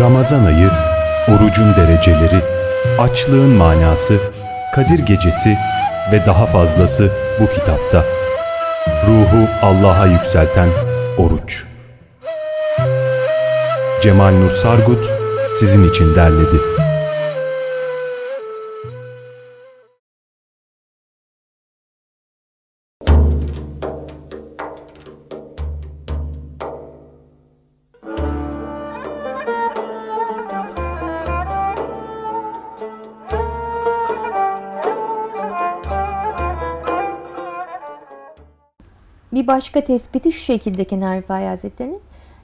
Ramazan ayı, orucun dereceleri, açlığın manası, Kadir Gecesi ve daha fazlası bu kitapta. Ruhu Allah'a yükselten oruç. Cemal Nur Sargut sizin için derledi. Bir başka tespiti şu şekilde Kenar Rifai Hazretleri'nin: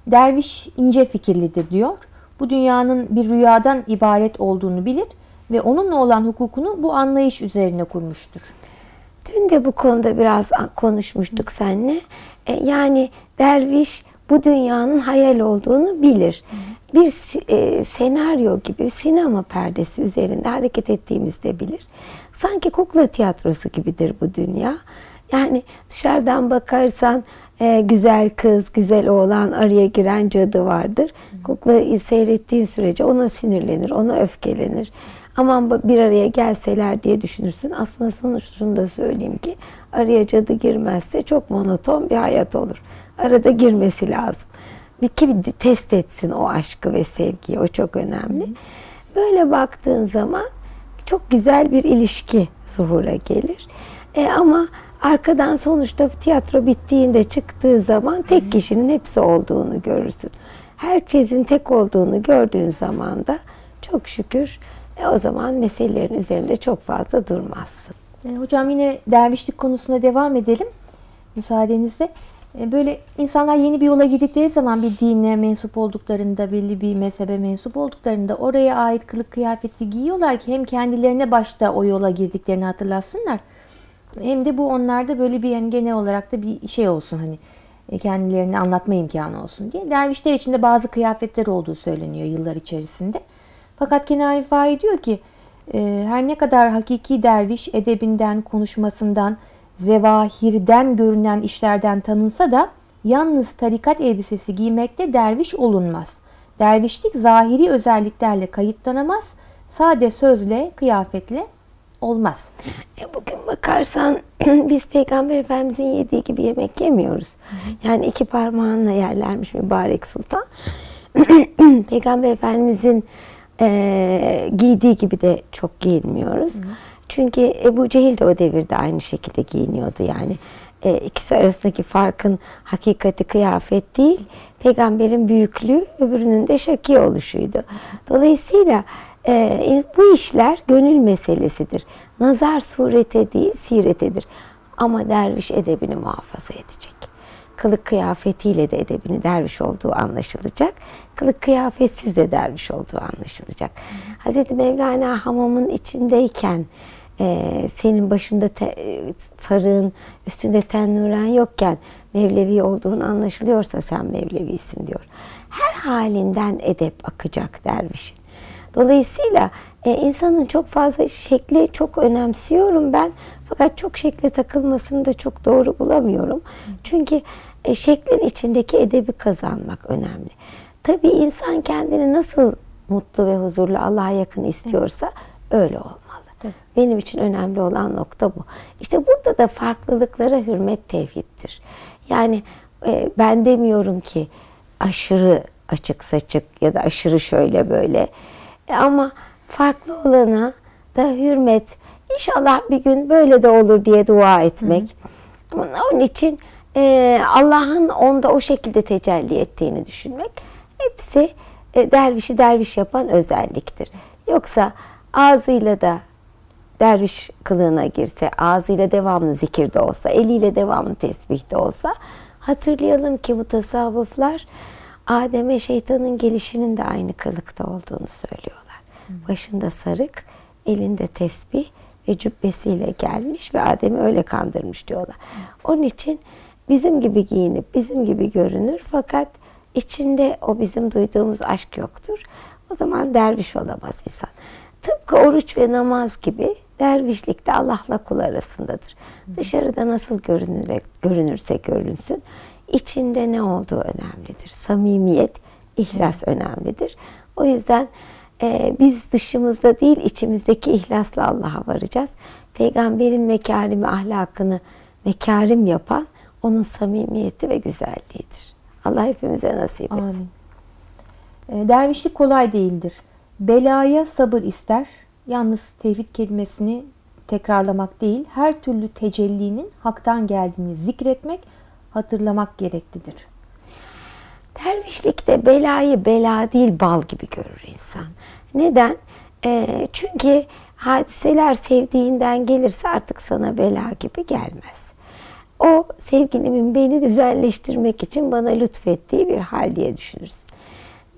derviş ince fikirlidir diyor. Bu dünyanın bir rüyadan ibaret olduğunu bilir ve onunla olan hukukunu bu anlayış üzerine kurmuştur. Dün de bu konuda biraz konuşmuştuk seninle. Yani derviş bu dünyanın hayal olduğunu bilir. Bir senaryo gibi sinema perdesi üzerinde hareket ettiğimizde bilir. Sanki kukla tiyatrosu gibidir bu dünya. Yani dışarıdan bakarsan güzel kız, güzel oğlan, araya giren cadı vardır. Kuklayı seyrettiğin sürece ona sinirlenir, ona öfkelenir. Aman bir araya gelseler diye düşünürsün. Aslında şunu da söyleyeyim ki araya cadı girmezse çok monoton bir hayat olur. Arada girmesi lazım. Bir test etsin o aşkı ve sevgiyi. O çok önemli. Böyle baktığın zaman çok güzel bir ilişki zuhura gelir. Ama arkadan sonuçta tiyatro bittiğinde çıktığı zaman tek kişinin hepsi olduğunu görürsün. Herkesin tek olduğunu gördüğün zaman da çok şükür o zaman meselelerin üzerinde çok fazla durmazsın. Hocam yine dervişlik konusuna devam edelim müsaadenizle. Böyle insanlar yeni bir yola girdikleri zaman bir dine mensup olduklarında, belli bir mezhebe mensup olduklarında oraya ait kılık kıyafeti giyiyorlar ki hem kendilerine başta o yola girdiklerini hatırlasınlar. Hem de bu onlarda böyle bir, yani genel olarak da bir şey olsun, hani kendilerini anlatma imkanı olsun diye. Dervişler için de bazı kıyafetler olduğu söyleniyor yıllar içerisinde. Fakat Kenar Rifai diyor ki her ne kadar hakiki derviş edebinden, konuşmasından, zevahirden görünen işlerden tanınsa da yalnız tarikat elbisesi giymekte derviş olunmaz. Dervişlik zahiri özelliklerle kayıtlanamaz, sade sözle, kıyafetle olmaz. Bugün bakarsan biz Peygamber Efendimizin yediği gibi yemek yemiyoruz. Yani iki parmağınla yerlermiş mübarek sultan. Peygamber Efendimizin giydiği gibi de çok giyinmiyoruz. Çünkü Ebu Cehil de o devirde aynı şekilde giyiniyordu yani. İkisi arasındaki farkın hakikati kıyafet değil, peygamberin büyüklüğü, öbürünün de şaki oluşuydu. Dolayısıyla bu işler gönül meselesidir. Nazar surete değil, siretedir. Ama derviş edebini muhafaza edecek. Kılık kıyafetiyle de edebini derviş olduğu anlaşılacak. Kılık kıyafetsiz de derviş olduğu anlaşılacak. Hazreti Mevlana hamamın içindeyken senin başında sarığın, üstünde tennuren yokken Mevlevi olduğun anlaşılıyorsa sen Mevlevisin diyor. Her halinden edep akacak dervişin. Dolayısıyla insanın çok fazla şekli çok önemsiyorum ben. Fakat çok şekle takılmasını da çok doğru bulamıyorum. Çünkü şeklin içindeki edebi kazanmak önemli. Tabii insan kendini nasıl mutlu ve huzurlu, Allah'a yakın istiyorsa öyle olmalı. Evet. Benim için önemli olan nokta bu. İşte burada da farklılıklara hürmet tevhiddir. Yani ben demiyorum ki aşırı açık saçık ya da aşırı şöyle böyle. Ama farklı olana da hürmet. İnşallah bir gün böyle de olur diye dua etmek. Onun için Allah'ın onda o şekilde tecelli ettiğini düşünmek. Hepsi dervişi derviş yapan özelliktir. Yoksa ağzıyla da derviş kılığına girse, ağzıyla devamlı zikirde olsa, eliyle devamlı tesbihde olsa, hatırlayalım ki mutasavvıflar Adem'e şeytanın gelişinin de aynı kılıkta olduğunu söylüyorlar. Başında sarık, elinde tesbih ve cübbesiyle gelmiş ve Adem'i öyle kandırmış diyorlar. Onun için bizim gibi giyinip bizim gibi görünür fakat içinde o bizim duyduğumuz aşk yoktur. O zaman derviş olamaz insan. Tıpkı oruç ve namaz gibi dervişlik de Allah'la kul arasındadır. Dışarıda nasıl görünürse görünsün, içinde ne olduğu önemlidir. Samimiyet İhlas önemlidir. O yüzden biz dışımızda değil içimizdeki ihlasla Allah'a varacağız. Peygamberin mekarimi ahlakını mekarim yapan onun samimiyeti ve güzelliğidir. Allah hepimize nasip etsin. Amin. Dervişlik kolay değildir. Belaya sabır ister. Yalnız tevhid kelimesini tekrarlamak değil, her türlü tecellinin haktan geldiğini zikretmek, hatırlamak gereklidir. Dervişlikte belayı bela değil bal gibi görür insan. Neden? Çünkü hadiseler sevdiğinden gelirse artık sana bela gibi gelmez. O sevgilimin beni güzelleştirmek için bana lütfettiği bir hal diye düşünürsün.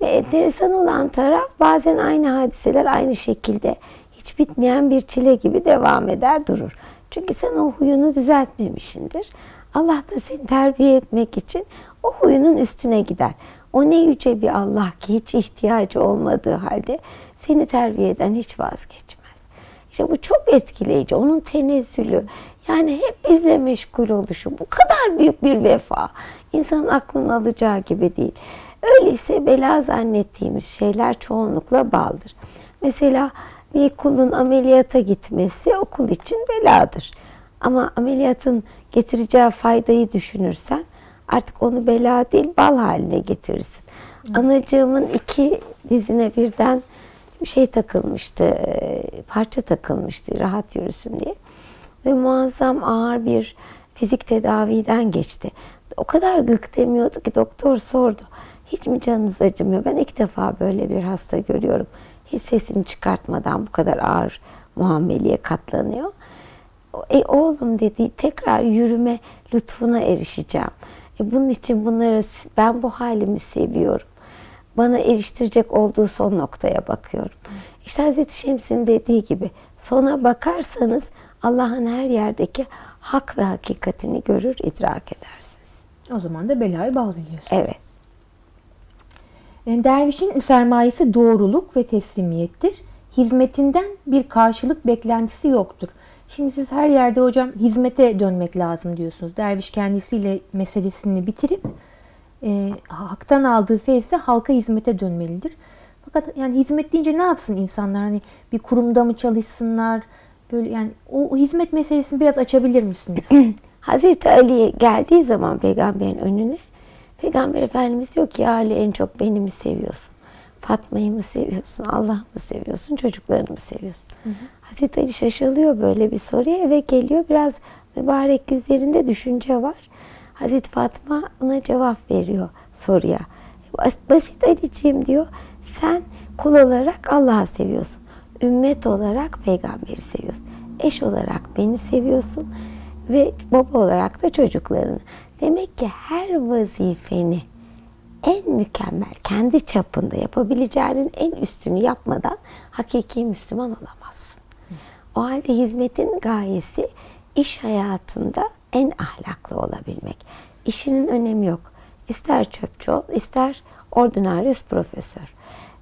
Ve enteresan olan taraf bazen aynı hadiseler aynı şekilde hiç bitmeyen bir çile gibi devam eder durur. Çünkü sen o huyunu düzeltmemişsindir. Allah da seni terbiye etmek için o huyunun üstüne gider. O ne yüce bir Allah ki hiç ihtiyacı olmadığı halde seni terbiye eden hiç vazgeçmez. İşte bu çok etkileyici. Onun tenezzülü, yani hep bizle meşgul oluşu bu kadar büyük bir vefa. İnsanın aklını alacağı gibi değil. Öyleyse bela zannettiğimiz şeyler çoğunlukla baldır. Mesela bir kulun ameliyata gitmesi o kul için beladır. Ama ameliyatın getireceği faydayı düşünürsen artık onu bela değil bal haline getirirsin. Anacığımın 2 dizine birden şey takılmıştı, parça takılmıştı rahat yürüsün diye. Ve muazzam ağır bir fizik tedaviden geçti. O kadar gık demiyordu ki doktor sordu. Hiç mi canınız acımıyor? Ben ilk defa böyle bir hasta görüyorum. Hiç sesini çıkartmadan bu kadar ağır muameleye katlanıyor. Oğlum dedi, tekrar yürüme lütfuna erişeceğim. Bunun için ben bu halimi seviyorum. Bana eriştirecek olduğu son noktaya bakıyorum. İşte Hazreti Şems'in dediği gibi sona bakarsanız Allah'ın her yerdeki hak ve hakikatini görür, idrak edersiniz. O zaman da belayı bal biliyorsun. Evet. Dervişin sermayesi doğruluk ve teslimiyettir. Hizmetinden bir karşılık beklentisi yoktur. Şimdi siz her yerde hocam hizmete dönmek lazım diyorsunuz. Derviş kendisiyle meselesini bitirip haktan aldığı feyzle halka hizmete dönmelidir. Fakat yani hizmet deyince ne yapsın insanlar? Hani bir kurumda mı çalışsınlar? Böyle yani o hizmet meselesini biraz açabilir misiniz? Hazreti Ali geldiği zaman peygamberin önüne Peygamber Efendimiz diyor ki Ali en çok beni mi seviyorsun? Fatma'yı mı seviyorsun? Allah'ı mı seviyorsun? Çocuklarını mı seviyorsun? Hazreti Ali şaşalıyor böyle bir soruya, eve geliyor. Biraz mübarek yüzlerinde düşünce var. Hazreti Fatma ona cevap veriyor soruya. Basit Ali'ciğim diyor. Sen kul olarak Allah'ı seviyorsun. Ümmet olarak peygamberi seviyorsun. Eş olarak beni seviyorsun. Ve baba olarak da çocuklarını. Demek ki her vazifeni en mükemmel, kendi çapında yapabileceğinin en üstünü yapmadan hakiki Müslüman olamazsın. O halde hizmetin gayesi iş hayatında en ahlaklı olabilmek. İşinin önemi yok. İster çöpçü ol, ister ordinarius profesör.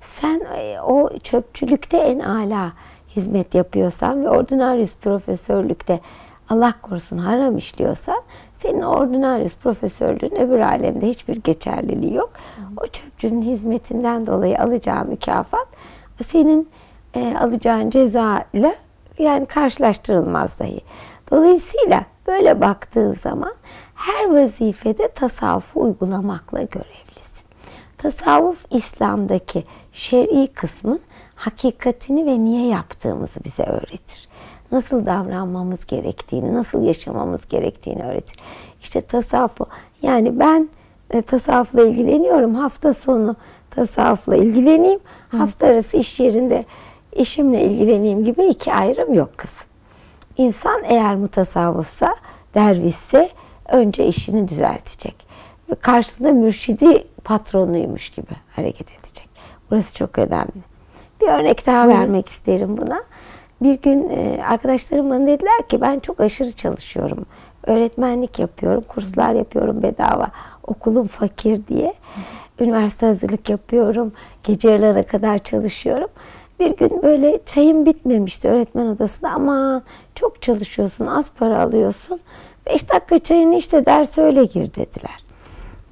Sen o çöpçülükte en âlâ hizmet yapıyorsan ve ordinarius profesörlükte Allah korusun haram işliyorsan senin ordinarius profesörlüğün öbür alemde hiçbir geçerliliği yok. O çöpçünün hizmetinden dolayı alacağı mükafat senin alacağın cezayla yani karşılaştırılmaz dahi. Dolayısıyla böyle baktığın zaman her vazifede tasavvufu uygulamakla görevlisin. Tasavvuf İslam'daki şer'i kısmın hakikatini ve niye yaptığımızı bize öğretir. Nasıl davranmamız gerektiğini, nasıl yaşamamız gerektiğini öğretir. İşte tasavvuf, yani ben tasavvufla ilgileniyorum, hafta sonu tasavvufla ilgileneyim, hafta arası iş yerinde işimle ilgileneyim gibi iki ayrım yok kızım. İnsan eğer mutasavvıfsa, dervişse önce işini düzeltecek. Ve karşısında mürşidi patronuymuş gibi hareket edecek. Burası çok önemli. Bir örnek daha vermek isterim buna. Bir gün arkadaşlarım bana dediler ki ben çok aşırı çalışıyorum. Öğretmenlik yapıyorum, kurslar yapıyorum bedava. Okulum fakir diye. Üniversite hazırlık yapıyorum. Gece yarılarına kadar çalışıyorum. Bir gün böyle çayım bitmemişti öğretmen odasında. Aman çok çalışıyorsun, az para alıyorsun. 5 dakika çayını işte derse öyle gir dediler.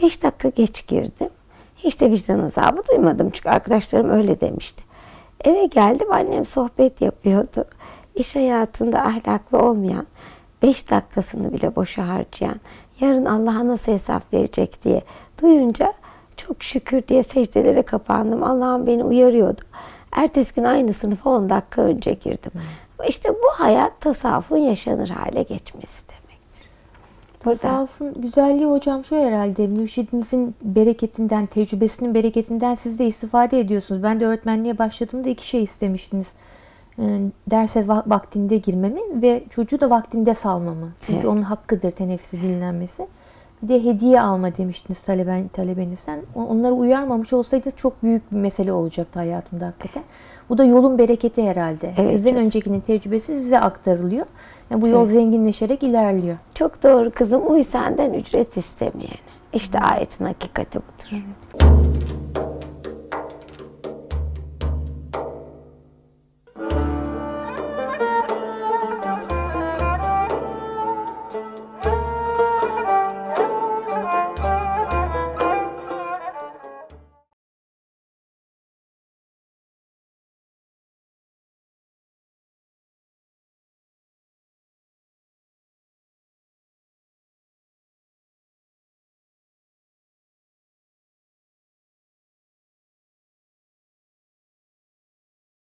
5 dakika geç girdim. Hiç de vicdan azabı duymadım çünkü arkadaşlarım öyle demişti. Eve geldim, annem sohbet yapıyordu. İş hayatında ahlaklı olmayan, 5 dakikasını bile boşa harcayan, yarın Allah'a nasıl hesap verecek diye duyunca çok şükür diye secdelere kapandım. Allah'ım beni uyarıyordu. Ertesi gün aynı sınıfa 10 dakika önce girdim. İşte bu hayat tasavvufun yaşanır hale geçmesi demektir. Tasavvufun güzelliği hocam şu herhalde, mürşidinizin bereketinden, tecrübesinin bereketinden siz de istifade ediyorsunuz. Ben de öğretmenliğe başladığımda 2 şey istemiştiniz. Derse vaktinde girmemi ve çocuğu da vaktinde salmamı. Çünkü onun hakkıdır teneffüsü dinlenmesi. Bir de hediye alma demiştiniz talebenizden. Onlara uyarmamış olsaydı çok büyük bir mesele olacaktı hayatımda hakikaten. Bu da yolun bereketi herhalde. Evet, sizin çok. öncekinin tecrübesi size aktarılıyor. Yani bu yol zenginleşerek ilerliyor. Çok doğru kızım. Uy senden ücret istemeyene. İşte ayetin hakikati budur. Evet.